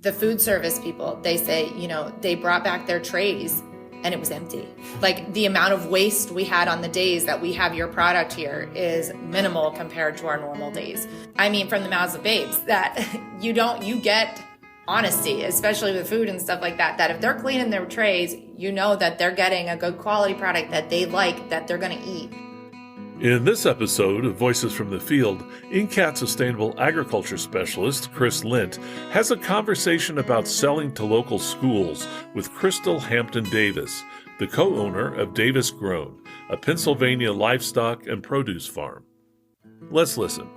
The food service people, they say, they brought back their trays and it was empty. Like, the amount of waste we had on the days that we have your product here is minimal compared to our normal days. I mean, from the mouths of babes, that you get honesty, especially with food and stuff like that, that if they're cleaning their trays, that they're getting a good quality product that they like, that they're going to eat. In this episode of Voices from the Field, NCAT Sustainable Agriculture Specialist Chris Lent has a conversation about selling to local schools with Crystal Hampton-Davis, the co-owner of Davis Grown, a Pennsylvania livestock and produce farm. Let's listen.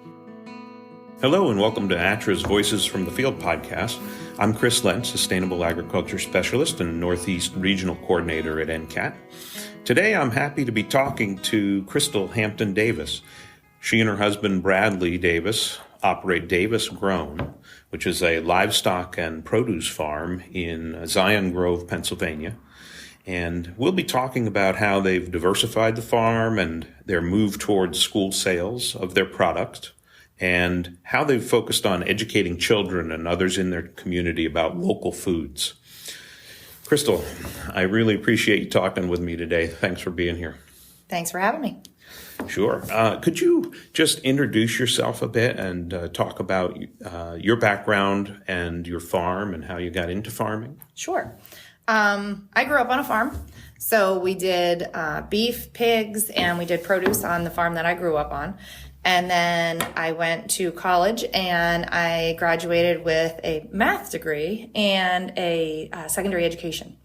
Hello and welcome to ATTRA's Voices from the Field podcast. I'm Chris Lent, Sustainable Agriculture Specialist and Northeast Regional Coordinator at NCAT. Today, I'm happy to be talking to Crystal Hampton-Davis. She and her husband, Bradley Davis, operate Davis Grown, which is a livestock and produce farm in Zion Grove, Pennsylvania. And we'll be talking about how they've diversified the farm and their move towards school sales of their product, and how they've focused on educating children and others in their community about local foods. Crystal, I really appreciate you talking with me today. Thanks for being here. Thanks for having me. Sure. Could you just introduce yourself a bit and talk about your background and your farm and how you got into farming? Sure. I grew up on a farm. So we did beef, pigs, and we did produce on the farm that I grew up on. And then I went to college and I graduated with a math degree and a secondary education.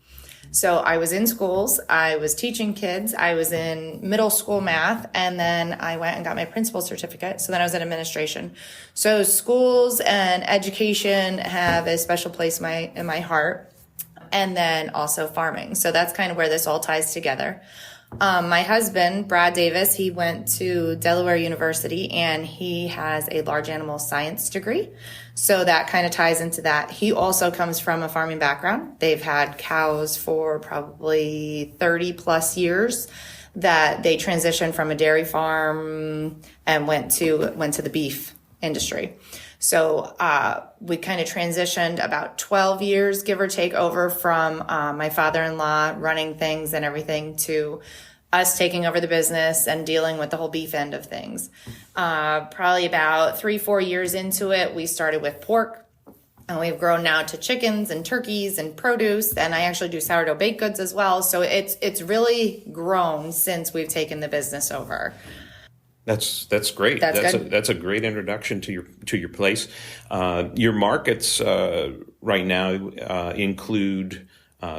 So I was in schools, I was teaching kids, I was in middle school math, and then I went and got my principal certificate. So then I was in administration. So schools and education have a special place in my heart. And then also farming. So that's kind of where this all ties together. My husband, Brad Davis, he went to Delaware University and he has a large animal science degree. So that kind of ties into that. He also comes from a farming background. They've had cows for probably 30 plus years that they transitioned from a dairy farm and went to the beef industry. So we kind of transitioned about 12 years, give or take, over from my father-in-law running things and everything to us taking over the business and dealing with the whole beef end of things. Probably about 3-4 years into it, we started with pork. And we've grown now to chickens and turkeys and produce. And I actually do sourdough baked goods as well. So it's really grown since we've taken the business over. That's great. That's a great introduction to your place. Your markets right now include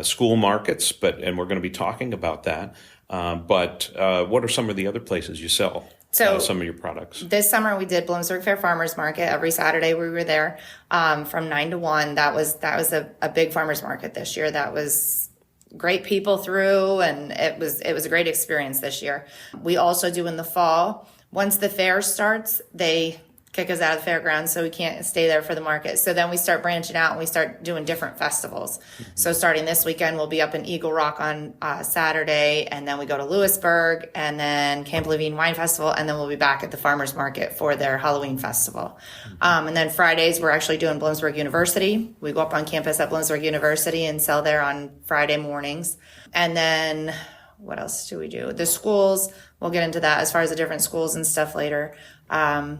school markets, and we're going to be talking about that. But what are some of the other places you sell some of your products? This summer we did Bloomsburg Fair Farmers Market. Every Saturday we were there from 9 to 1. That was a big farmers market this year. That was great people through, and it was a great experience this year. We also do in the fall. Once the fair starts, they kick us out of the fairgrounds, so we can't stay there for the market. So then we start branching out and we start doing different festivals. Mm-hmm. So starting this weekend, we'll be up in Eagle Rock on Saturday, and then we go to Lewisburg, and then Camp Levine Wine Festival, and then we'll be back at the farmers market for their Halloween festival. Mm-hmm. And then Fridays, we're actually doing Bloomsburg University. We go up on campus at Bloomsburg University and sell there on Friday mornings. And then what else do we do? The schools, we'll get into that as far as the different schools and stuff later. And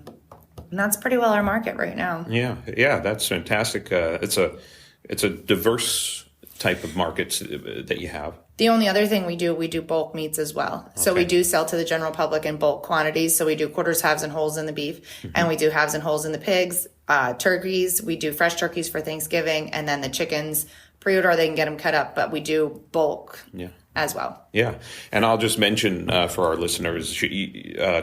that's pretty well our market right now. Yeah, that's fantastic. It's a diverse type of markets that you have. The only other thing we do bulk meats as well. Okay. So we do sell to the general public in bulk quantities. So we do quarters, halves, and wholes in the beef, mm-hmm. and we do halves and wholes in the pigs. Turkeys, we do fresh turkeys for Thanksgiving, and then the chickens, pre-order, they can get them cut up, but we do bulk. Yeah. As well. Yeah. And I'll just mention for our listeners,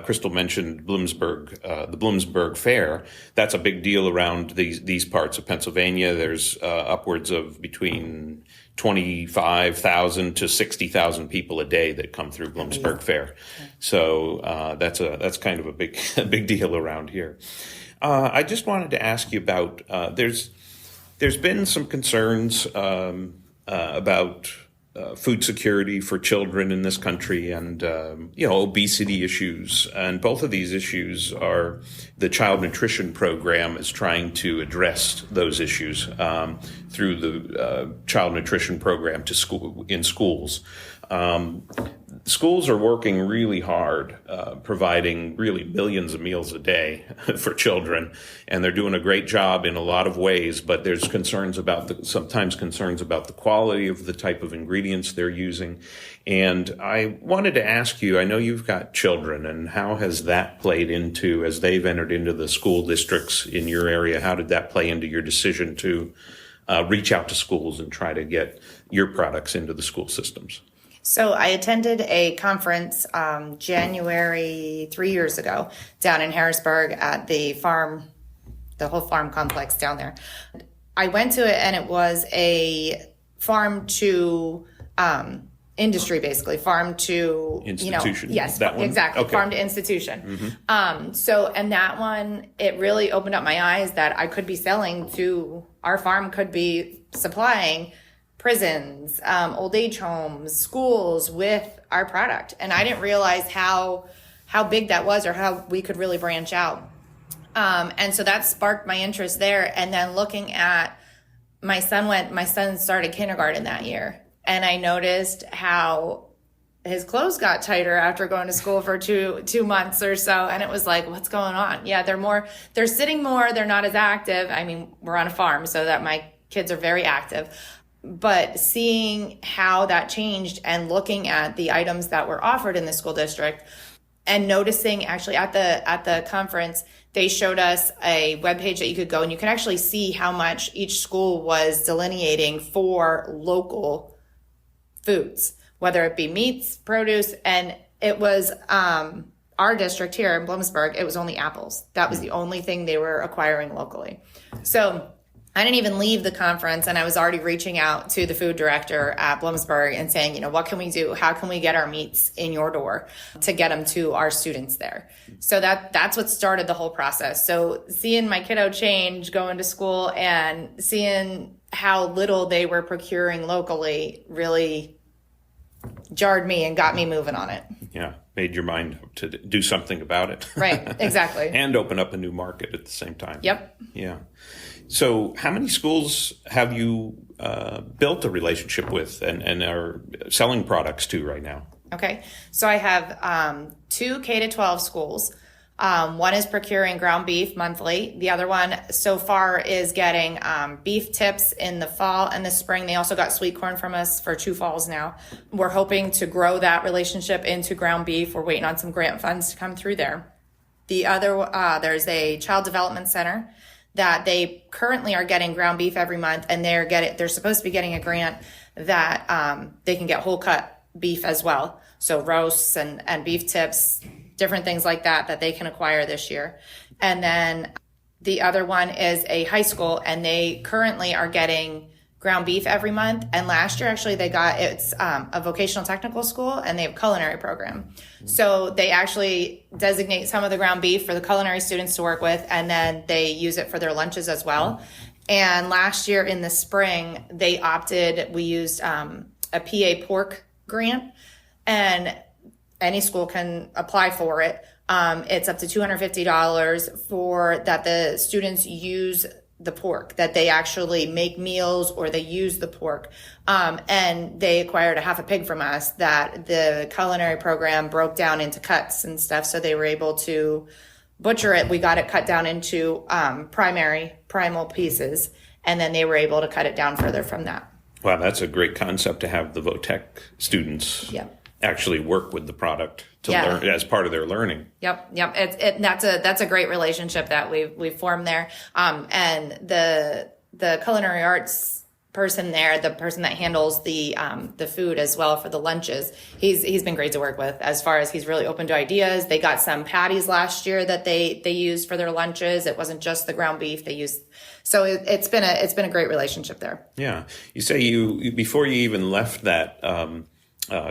Crystal mentioned Bloomsburg, the Bloomsburg Fair. That's a big deal around these parts of Pennsylvania. There's upwards of between 25,000 to 60,000 people a day that come through Bloomsburg Fair. So that's kind of a big deal around here. I just wanted to ask you about there's been some concerns about food security for children in this country and, obesity issues. And both of these issues are the child nutrition program is trying to address those issues through the child nutrition program in schools. Schools are working really hard, providing really millions of meals a day for children, and they're doing a great job in a lot of ways, but there's sometimes concerns about the quality of the type of ingredients they're using. And I wanted to ask you, I know you've got children, and how has that played into, as they've entered into the school districts in your area, how did that play into your decision to reach out to schools and try to get your products into the school systems? So I attended a conference January 3 years ago down in Harrisburg at the whole farm complex down there. I went to it, and it was a farm to industry, basically farm to institution. Yes, that one? Exactly, okay. Farm to institution. Mm-hmm. And that one, it really opened up my eyes that I could be selling to our farm, could be supplying prisons, old age homes, schools with our product. And I didn't realize how big that was or how we could really branch out. And so that sparked my interest there. And then looking at my son started kindergarten that year. And I noticed how his clothes got tighter after going to school for two months or so. And it was like, what's going on? Yeah, they're sitting more. They're not as active. I mean, we're on a farm, so that my kids are very active. But seeing how that changed and looking at the items that were offered in the school district and noticing actually at the conference, they showed us a webpage that you could go and you can actually see how much each school was delineating for local foods, whether it be meats, produce, and it was our district here in Bloomsburg, it was only apples. That was the only thing they were acquiring locally. So I didn't even leave the conference, and I was already reaching out to the food director at Bloomsburg and saying, what can we do? How can we get our meats in your door to get them to our students there? So that's what started the whole process. So seeing my kiddo change going to school and seeing how little they were procuring locally really jarred me and got me moving on it. Yeah, made your mind up to do something about it. Right, exactly. And open up a new market at the same time. Yep. Yeah. So how many schools have you built a relationship with and are selling products to right now? Okay. So I have 2 K-12 schools. One is procuring ground beef monthly. The other one so far is getting beef tips in the fall and the spring. They also got sweet corn from us for 2 falls now. We're hoping to grow that relationship into ground beef. We're waiting on some grant funds to come through there. The other, there's a child development center that they currently are getting ground beef every month, and they're supposed to be getting a grant that they can get whole cut beef as well. So roasts and beef tips, different things like that they can acquire this year. And then the other one is a high school, and they currently are getting ground beef every month. And last year, actually, it's a vocational technical school, and they have a culinary program. So they actually designate some of the ground beef for the culinary students to work with, and then they use it for their lunches as well. And last year in the spring, we used a PA pork grant, and any school can apply for it. It's up to $250 for that the students use the pork, that they actually make meals or they use the pork. And they acquired a half a pig from us that the culinary program broke down into cuts and stuff. So they were able to butcher it. We got it cut down into primal pieces. And then they were able to cut it down further from that. Wow, that's a great concept to have the VOTEC students actually work with the product to learn as part of their learning. Yep. That's a great relationship that we've formed there. And the culinary arts person there, the person that handles the food as well for the lunches, he's been great to work with as far as he's really open to ideas. They got some patties last year that they used for their lunches. It wasn't just the ground beef they used. So it's been a great relationship there. Yeah. You say you before you even left that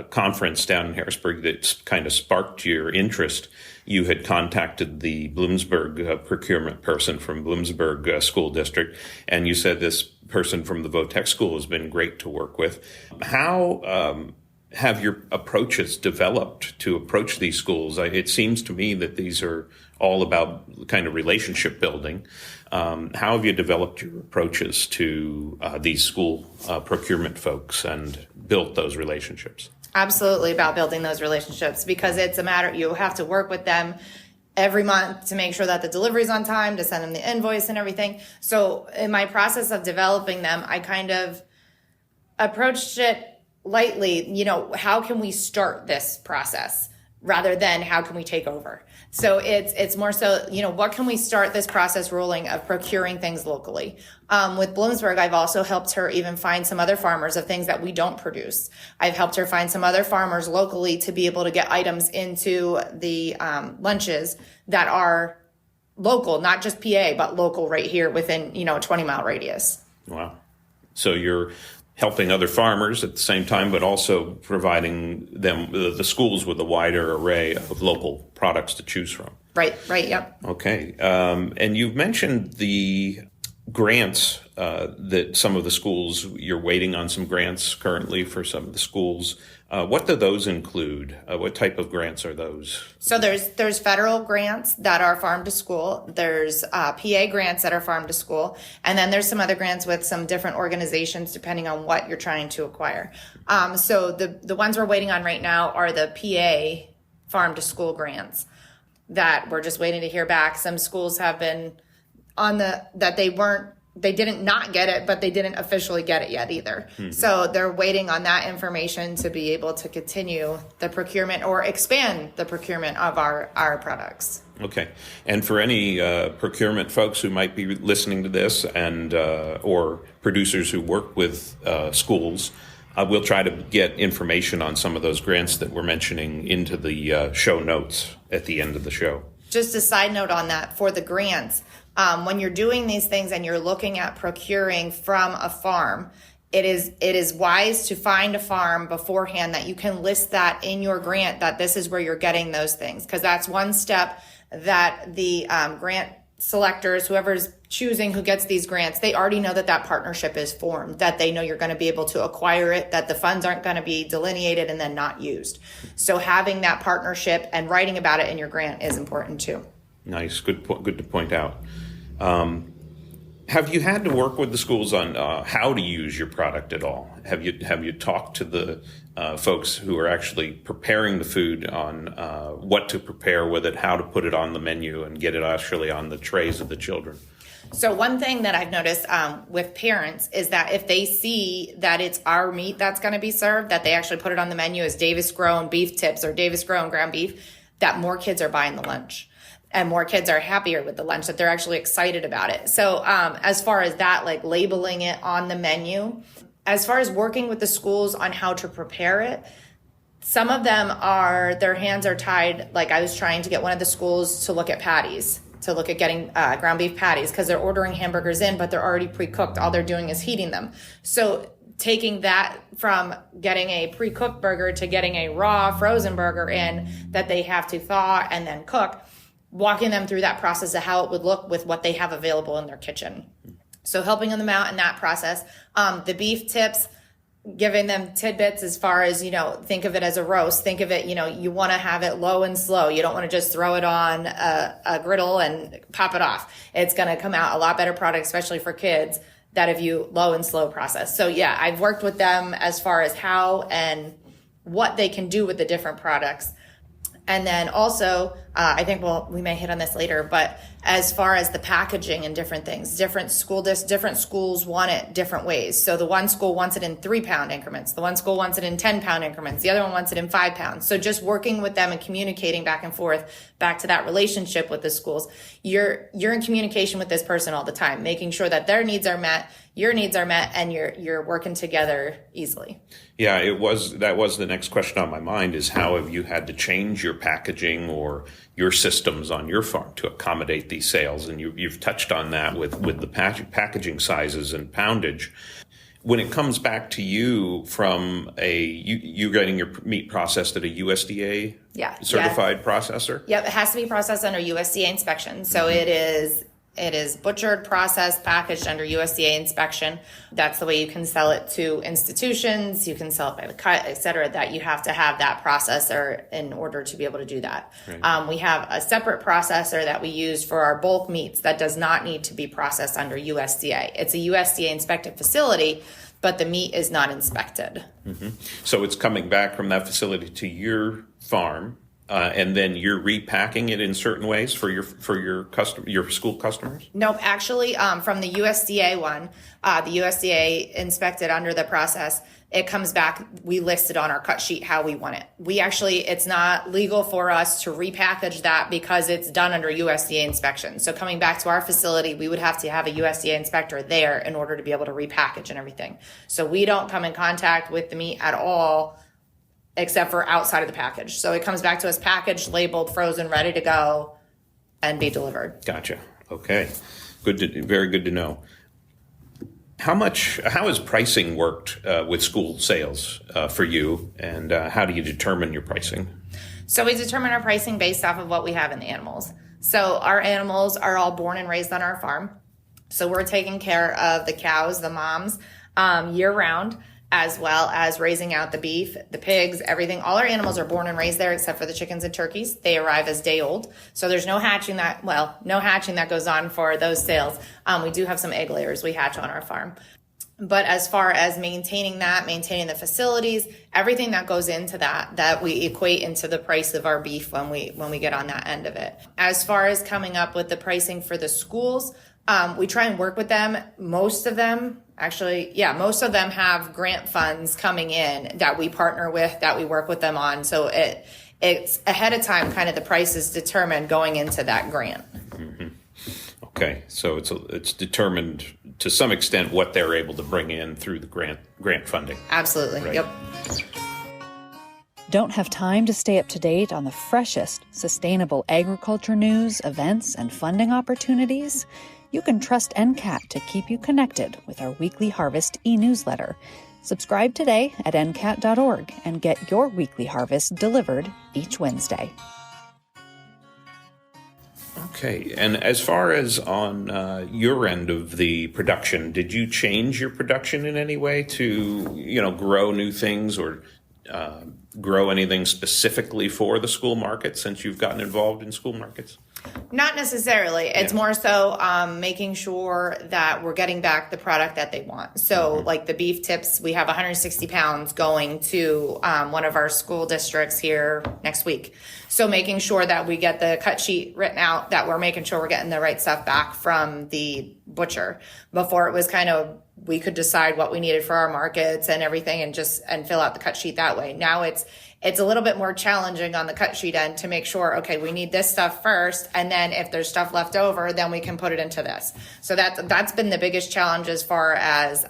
conference down in Harrisburg that kind of sparked your interest, you had contacted the Bloomsburg procurement person from Bloomsburg School District, and you said this person from the Votech School has been great to work with. How have your approaches developed to approach these schools? It seems to me that these are all about kind of relationship building. How have you developed your approaches to these school procurement folks and built those relationships? Absolutely about building those relationships, because it's a matter, you have to work with them every month to make sure that the delivery is on time, to send them the invoice and everything. So in my process of developing them, I kind of approached it lightly, how can we start this process rather than how can we take over? So it's more so, what can we start this process rolling of procuring things locally? With Bloomsburg, I've also helped her even find some other farmers of things that we don't produce. I've helped her find some other farmers locally to be able to get items into the lunches that are local, not just PA, but local right here within, a 20-mile radius. Wow. So you're helping other farmers at the same time, but also providing them, the schools, with a wider array of local products to choose from. Right, yep. Okay. And you've mentioned the grants that some of the schools, you're waiting on some grants currently for some of the schools. What do those include? What type of grants are those? So there's federal grants that are farm to school. There's PA grants that are farm to school. And then there's some other grants with some different organizations depending on what you're trying to acquire. So the ones we're waiting on right now are the PA farm to school grants that we're just waiting to hear back. Some schools have been on they didn't not get it, but they didn't officially get it yet either. Mm-hmm. So they're waiting on that information to be able to continue the procurement or expand the procurement of our products. Okay. And for any procurement folks who might be listening to this and or producers who work with schools, we'll try to get information on some of those grants that we're mentioning into the show notes at the end of the show. Just a side note on that, for the grants, when you're doing these things and you're looking at procuring from a farm, it is wise to find a farm beforehand that you can list that in your grant, that this is where you're getting those things. Because that's one step that the grant selectors, whoever's choosing who gets these grants, they already know that partnership is formed, that they know you're going to be able to acquire it, that the funds aren't going to be delineated and then not used. So having that partnership and writing about it in your grant is important too. Nice. Good to point out. Have you had to work with the schools on how to use your product at all? Have you talked to the folks who are actually preparing the food on what to prepare with it, how to put it on the menu and get it actually on the trays of the children? So one thing that I've noticed with parents is that if they see that it's our meat that's going to be served, that they actually put it on the menu as Davis grown beef tips or Davis grown ground beef, that more kids are buying the lunch. And more kids are happier with the lunch, that they're actually excited about it. So as far as that, like labeling it on the menu, as far as working with the schools on how to prepare it, some of them their hands are tied. Like I was trying to get one of the schools to look at patties, to look at getting ground beef patties, because they're ordering hamburgers in, but they're already pre-cooked. All they're doing is heating them. So taking that from getting a pre-cooked burger to getting a raw frozen burger in that they have to thaw and then cook, walking them through that process of how it would look with what they have available in their kitchen. So helping them out in that process. The beef tips, giving them tidbits as far as, think of it as a roast. Think of it, you want to have it low and slow. You don't want to just throw it on a griddle and pop it off. It's going to come out a lot better product, especially for kids, that if you low and slow process. So yeah, I've worked with them as far as how and what they can do with the different products. And then also, I think we may hit on this later, but as far as the packaging and different things, different schools want it different ways. So the one school wants it in 3-pound increments. The one school wants it in 10-pound increments. The other one wants it in 5 pounds. So just working with them and communicating back and forth, back to that relationship with the schools. You're in communication with this person all the time, making sure that their needs are met, your needs are met, and you're working together easily. Yeah, that was the next question on my mind, is how have you had to change your packaging or your systems on your farm to accommodate these sales? And you've touched on that with the packaging sizes and poundage. when it comes back to you from you getting your meat processed at a USDA certified processor? Yep, it has to be processed under USDA inspection. So it is butchered, processed, packaged under USDA inspection. That's the way you can sell it to institutions. You can sell it by the cut, et cetera, that you have to have that processor in order to be able to do that. Right. We have a separate processor that we use for our bulk meats that does not need to be processed under USDA. It's a USDA inspected facility, but the meat is not inspected. Mm-hmm. So it's coming back from that facility to your farm. And then you're repacking it in certain ways for your school customers? Nope. Actually, from the USDA one, the USDA inspected under the process, it comes back, we list it on our cut sheet how we want it. It's not legal for us to repackage that because it's done under USDA inspection. So coming back to our facility, we would have to have a USDA inspector there in order to be able to repackage and everything. So we don't come in contact with the meat at all, except for outside of the package. So it comes back to us packaged, labeled, frozen, ready to go, and be delivered. Gotcha. Okay. Very good to know. How has pricing worked with school sales for you, and how do you determine your pricing? So we determine our pricing based off of what we have in the animals. So our animals are all born and raised on our farm. So we're taking care of the cows, the moms, year round, as well as raising out the beef, the pigs, everything. All our animals are born and raised there except for the chickens and turkeys. They arrive as day old. So there's no hatching that goes on for those sales. We do have some egg layers we hatch on our farm. But as far as maintaining the facilities, everything that goes into that we equate into the price of our beef when we get on that end of it. As far as coming up with the pricing for the schools, we try and work with them. Most of them have grant funds coming in that we partner with, that we work with them on. So it's ahead of time, kind of the price is determined going into that grant. Mm-hmm. Okay, so it's determined to some extent what they're able to bring in through the grant funding. Absolutely, right. Yep. Don't have time to stay up to date on the freshest sustainable agriculture news, events, and funding opportunities? You can trust NCAT to keep you connected with our weekly harvest e-newsletter. Subscribe today at ncat.org and get your weekly harvest delivered each Wednesday. Okay, and as far as on your end of the production, did you change your production in any way to, grow new things or grow anything specifically for the school market since you've gotten involved in school markets? Not necessarily. It's more so making sure that we're getting back the product that they want. So like the beef tips, we have 160 pounds going to one of our school districts here next week. So making sure that we get the cut sheet written out, that we're making sure we're getting the right stuff back from the butcher. Before it was kind of, we could decide what we needed for our markets and everything and fill out the cut sheet that way. Now it's a little bit more challenging on the cut sheet end to make sure, okay, we need this stuff first, and then if there's stuff left over, then we can put it into this. So that's been the biggest challenge as far as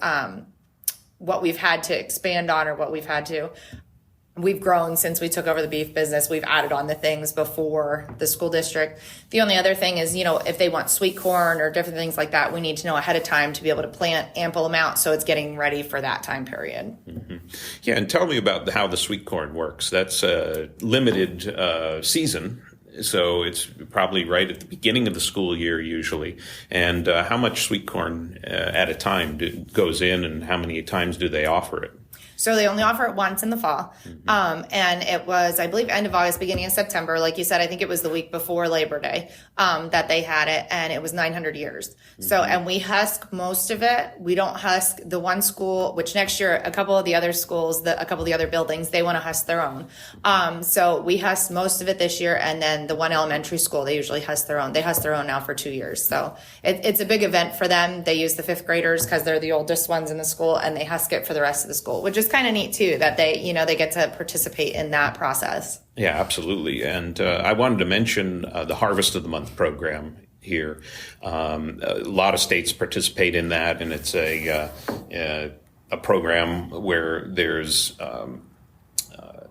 what we've had to expand on or what we've grown since we took over the beef business. We've added on the things before the school district. The only other thing is, if they want sweet corn or different things like that, we need to know ahead of time to be able to plant ample amount so it's getting ready for that time period. Mm-hmm. Yeah, and tell me about how the sweet corn works. That's a limited season, so it's probably right at the beginning of the school year usually. And how much sweet corn at a time goes in, and how many times do they offer it? So they only offer it once in the fall. And it was, I believe, end of August, beginning of September. Like you said, I think it was the week before Labor Day that they had it, and it was 900 years. So, and we husk most of it. We don't husk the one school, which next year, a couple of the other schools, a couple of the other buildings, they want to husk their own. So we husk most of it this year, and then the one elementary school, they usually husk their own. They husk their own now for 2 years. So it's a big event for them. They use the fifth graders because they're the oldest ones in the school, and they husk it for the rest of the school, which is kind of neat too, that they get to participate in that process. Yeah, absolutely. And I wanted to mention the Harvest of the Month program here. A lot of states participate in that, and it's a program where there's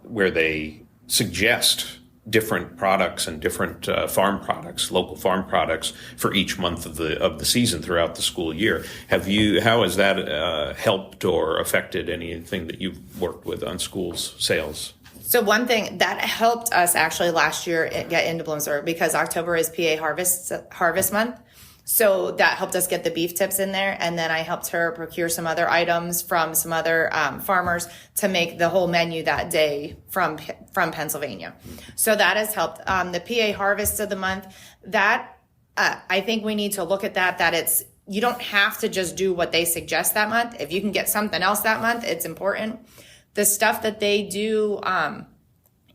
where they suggest different products and different farm products, local farm products for each month of the season throughout the school year. How has that helped or affected anything that you've worked with on schools sales? So one thing that helped us actually last year get into Bloomsburg, because October is PA harvest month. So that helped us get the beef tips in there. And then I helped her procure some other items from some other farmers to make the whole menu that day from Pennsylvania. So that has helped. The PA harvest of the month, that I think we need to look at that you don't have to just do what they suggest that month. If you can get something else that month, it's important. The stuff that they do,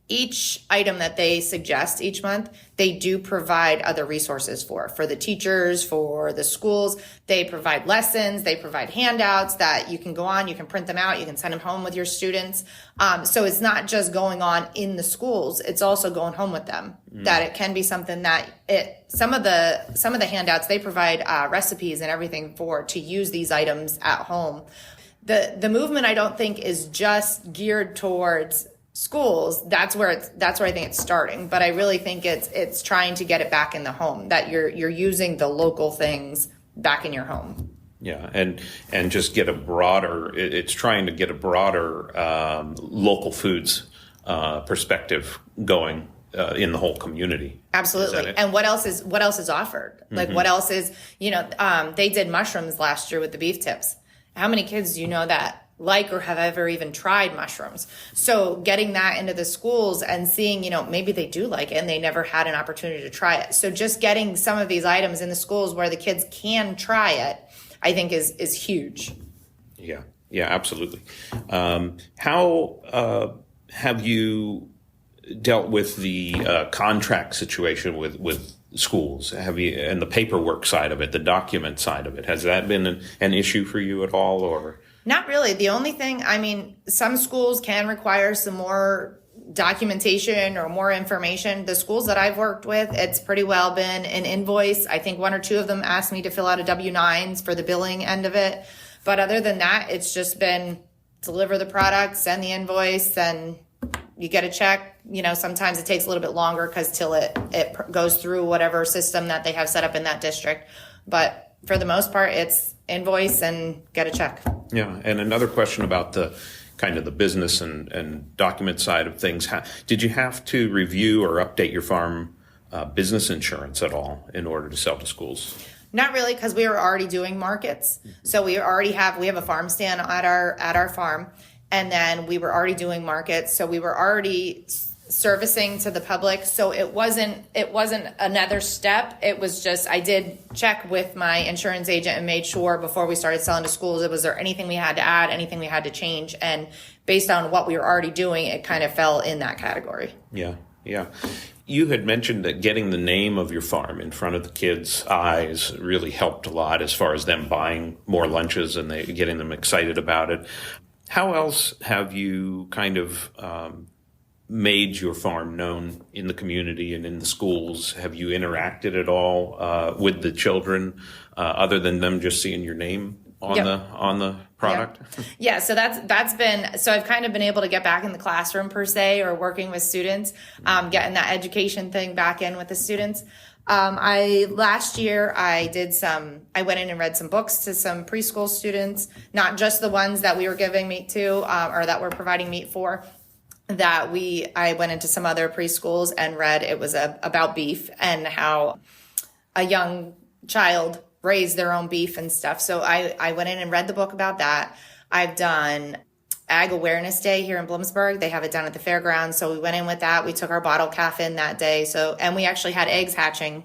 each item that they suggest each month, they do provide other resources for the teachers, for the schools. They provide lessons, they provide handouts that you can go on, you can print them out, you can send them home with your students. So it's not just going on in the schools, it's also going home with them. That it can be something that some of the handouts, they provide recipes and everything to use these items at home. The movement, I don't think, is just geared towards schools. That's where I think it's starting, but I really think it's trying to get it back in the home, that you're using the local things back in your home. Yeah, and just get it's trying to get a broader local foods perspective going in the whole community. Absolutely. And what else is offered? Like what else is, they did mushrooms last year with the beef tips. How many kids do you know that like or have ever even tried mushrooms? So getting that into the schools and seeing, maybe they do like it and they never had an opportunity to try it. So just getting some of these items in the schools where the kids can try it, I think is huge. Yeah, absolutely. How have you dealt with the contract situation with schools? And the paperwork side of it, the document side of it, has that been an issue for you at all, or? Not really. The only thing, some schools can require some more documentation or more information. The schools that I've worked with, it's pretty well been an invoice. I think one or two of them asked me to fill out a W-9s for the billing end of it. But other than that, it's just been deliver the product, send the invoice, and you get a check. Sometimes it takes a little bit longer till it goes through whatever system that they have set up in that district. But for the most part, it's invoice and get a check. Yeah, and another question about the kind of the business and document side of things. Did you have to review or update your farm business insurance at all in order to sell to schools? Not really, because we were already doing markets. So we have a farm stand at our farm, and then we were already doing markets. So we were already servicing to the public. So it wasn't another step. It was just, I did check with my insurance agent and made sure before we started selling to schools, was there anything we had to add, anything we had to change? And based on what we were already doing, it kind of fell in that category. Yeah. You had mentioned that getting the name of your farm in front of the kids' eyes really helped a lot as far as them buying more lunches and getting them excited about it. How else have you kind of made your farm known in the community and in the schools? Have you interacted at all with the children other than them just seeing your name on the product? Yeah, so that's been, so I've kind of been able to get back in the classroom per se, or working with students, getting that education thing back in with the students. Last year I went in and read some books to some preschool students, not just the ones that we were giving meat to, or that we're providing meat for. I went into some other preschools and read, it was about beef and how a young child raised their own beef and stuff. So I went in and read the book about that. I've done Ag Awareness Day here in Bloomsburg. They have it down at the fairgrounds. So we went in with that. We took our bottle calf in that day. And we actually had eggs hatching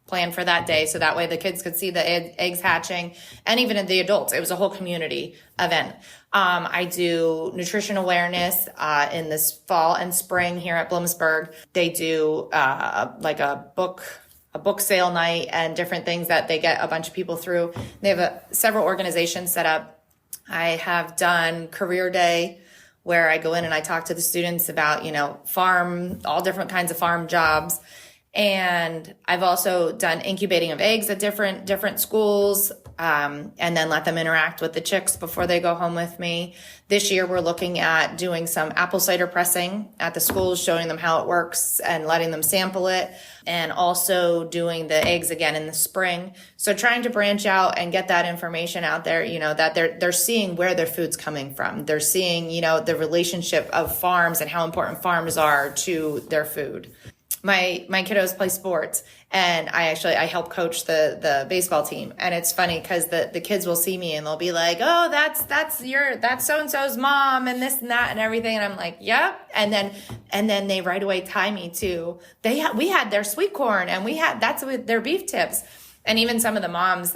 planned for that day. So that way the kids could see the eggs hatching, and even the adults. It was a whole community event. I do nutrition awareness in this fall and spring here at Bloomsburg. They do like a book sale night and different things that they get a bunch of people through. They have several organizations set up. I have done Career Day, where I go in and I talk to the students about, farm, all different kinds of farm jobs. And I've also done incubating of eggs at different schools, and then let them interact with the chicks before they go home with me. This year, we're looking at doing some apple cider pressing at the schools, showing them how it works and letting them sample it, and also doing the eggs again in the spring. So trying to branch out and get that information out there, that they're seeing where their food's coming from. They're seeing, the relationship of farms and how important farms are to their food. My kiddos play sports, and I help coach the baseball team. And it's funny because the kids will see me and they'll be like, "Oh, that's so-and-so's mom," and this and that and everything. And I'm like, "Yep." And then they right away tie me to, we had their sweet corn, and that's with their beef tips. And even some of the moms,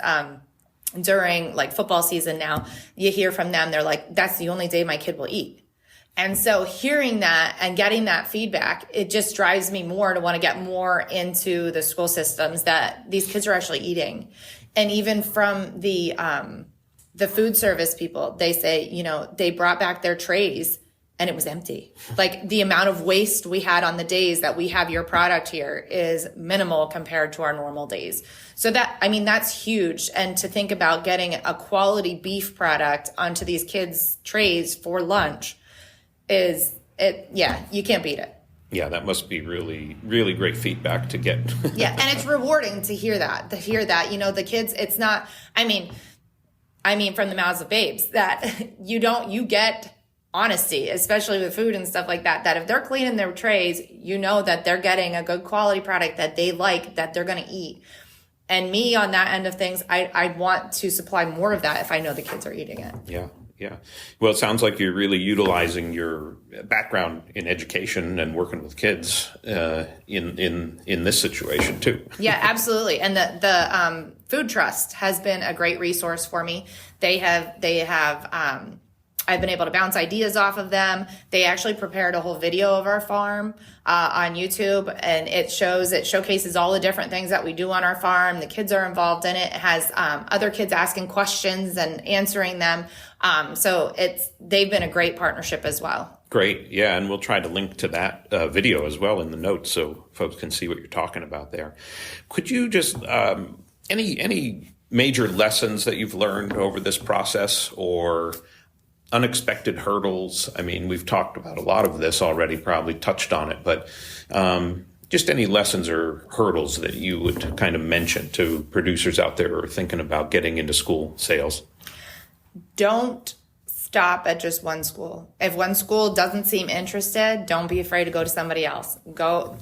during like football season now, you hear from them, they're like, "That's the only day my kid will eat." And so hearing that and getting that feedback, it just drives me more to want to get more into the school systems that these kids are actually eating. And even from the food service people, they say, they brought back their trays and it was empty. Like the amount of waste we had on the days that we have your product here is minimal compared to our normal days. So that's huge. And to think about getting a quality beef product onto these kids' trays for lunch, you can't beat it. Yeah, that must be really, really great feedback to get. Yeah, and it's rewarding to hear that, the kids, it's not, I mean, from the mouths of babes, that you get honesty, especially with food and stuff like that if they're cleaning their trays, that they're getting a good quality product that they like, that they're going to eat. And me on that end of things, I want to supply more of that if I know the kids are eating it. Yeah. Yeah. Well, it sounds like you're really utilizing your background in education and working with kids in this situation too. Yeah, absolutely. And the Food Trust has been a great resource for me. They have I've been able to bounce ideas off of them. They actually prepared a whole video of our farm on YouTube, and it showcases all the different things that we do on our farm. The kids are involved in it. It has other kids asking questions and answering them. So they've been a great partnership as well. Great. Yeah. And we'll try to link to that video as well in the notes so folks can see what you're talking about there. Could you just, any major lessons that you've learned over this process or unexpected hurdles? I mean, we've talked about a lot of this already, probably touched on it, but just any lessons or hurdles that you would kind of mention to producers out there who are thinking about getting into school sales? Don't stop at just one school. If one school doesn't seem interested, don't be afraid to go to somebody else.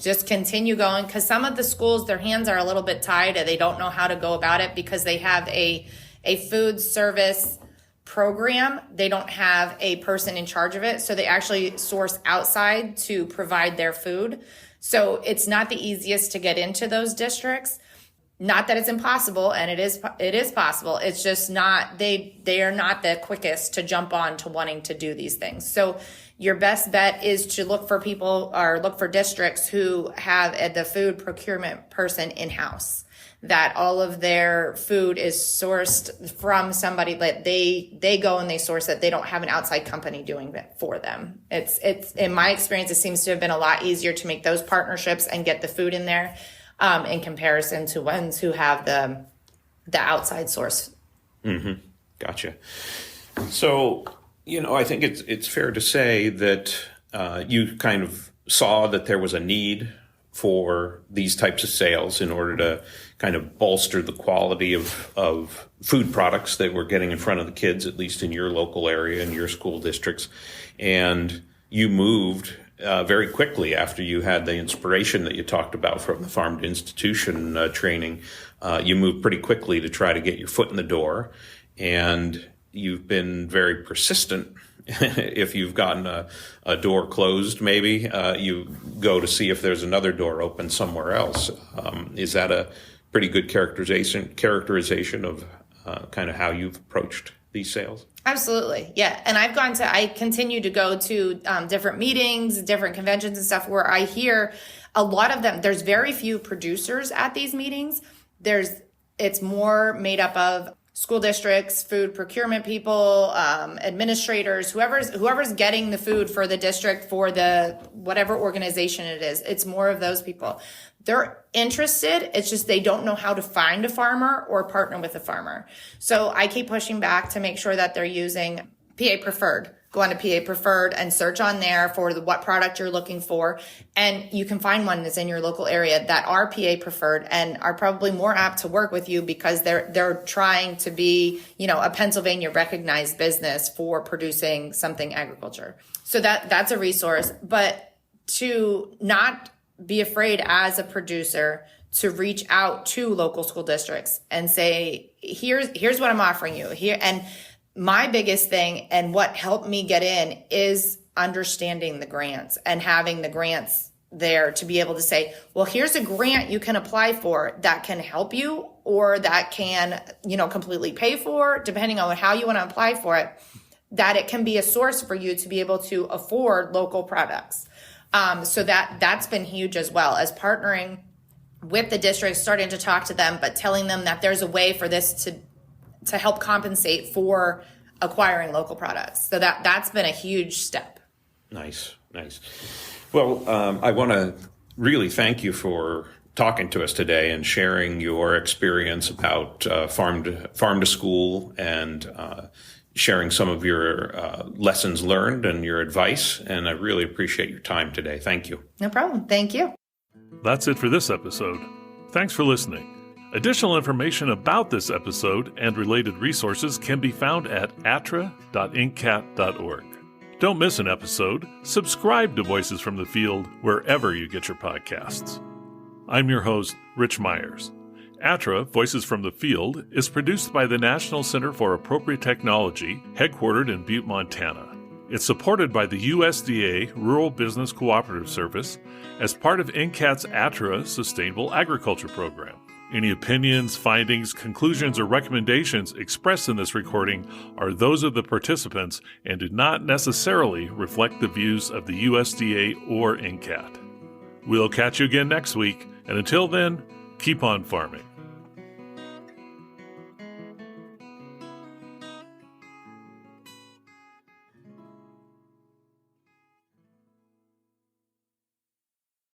Just continue going, because some of the schools, their hands are a little bit tied and they don't know how to go about it because they have a food service program. They don't have a person in charge of it. So they actually source outside to provide their food. So it's not the easiest to get into those districts. Not that it's impossible, and it is possible. It's just not, they are not the quickest to jump on to wanting to do these things. So your best bet is to look for people or look for districts who have the food procurement person in-house, that all of their food is sourced from somebody that they go and they source it. They don't have an outside company doing it for them. It's in my experience, it seems to have been a lot easier to make those partnerships and get the food in there in comparison to ones who have the outside source. Mm-hmm. Gotcha. So, I think it's fair to say that you kind of saw that there was a need for these types of sales in order to kind of bolster the quality of food products that we're getting in front of the kids, at least in your local area and your school districts. And you moved very quickly after you had the inspiration that you talked about from the farm to institution training. You moved pretty quickly to try to get your foot in the door, and you've been very persistent. If you've gotten a door closed, maybe you go to see if there's another door open somewhere else. Is that a pretty good characterization of kind of how you've approached these sales? Absolutely. Yeah. And I continue to go to different meetings, different conventions and stuff where I hear a lot of them. There's very few producers at these meetings. It's more made up of school districts, food procurement people, administrators, whoever's getting the food for the district, for the whatever organization it is. It's more of those people. they're interested. It's just they don't know how to find a farmer or partner with a farmer. So I keep pushing back to make sure that they're using PA Preferred. Go on to PA Preferred and search on there for what product you're looking for. And you can find one that's in your local area that are PA Preferred and are probably more apt to work with you because they're trying to be, a Pennsylvania recognized business for producing something agriculture. So that's a resource. But to not be afraid as a producer to reach out to local school districts and say, here's what I'm offering you here. And my biggest thing and what helped me get in is understanding the grants and having the grants there to be able to say, well, here's a grant you can apply for that can help you or that can, completely pay for, depending on how you want to apply for it, that it can be a source for you to be able to afford local products. So that's been huge as well as partnering with the districts, starting to talk to them, but telling them that there's a way for this to help compensate for acquiring local products. So that's been a huge step. Nice. Well, I want to really thank you for talking to us today and sharing your experience about farm to school and sharing some of your lessons learned and your advice. And I really appreciate your time today. Thank you. No problem. Thank you. That's it for this episode. Thanks for listening. Additional information about this episode and related resources can be found at attra.ncat.org. Don't miss an episode. Subscribe to Voices from the Field wherever you get your podcasts. I'm your host, Rich Myers. ATTRA, Voices from the Field, is produced by the National Center for Appropriate Technology, headquartered in Butte, Montana. It's supported by the USDA Rural Business Cooperative Service as part of NCAT's ATTRA Sustainable Agriculture Program. Any opinions, findings, conclusions, or recommendations expressed in this recording are those of the participants and do not necessarily reflect the views of the USDA or NCAT. We'll catch you again next week, and until then, keep on farming.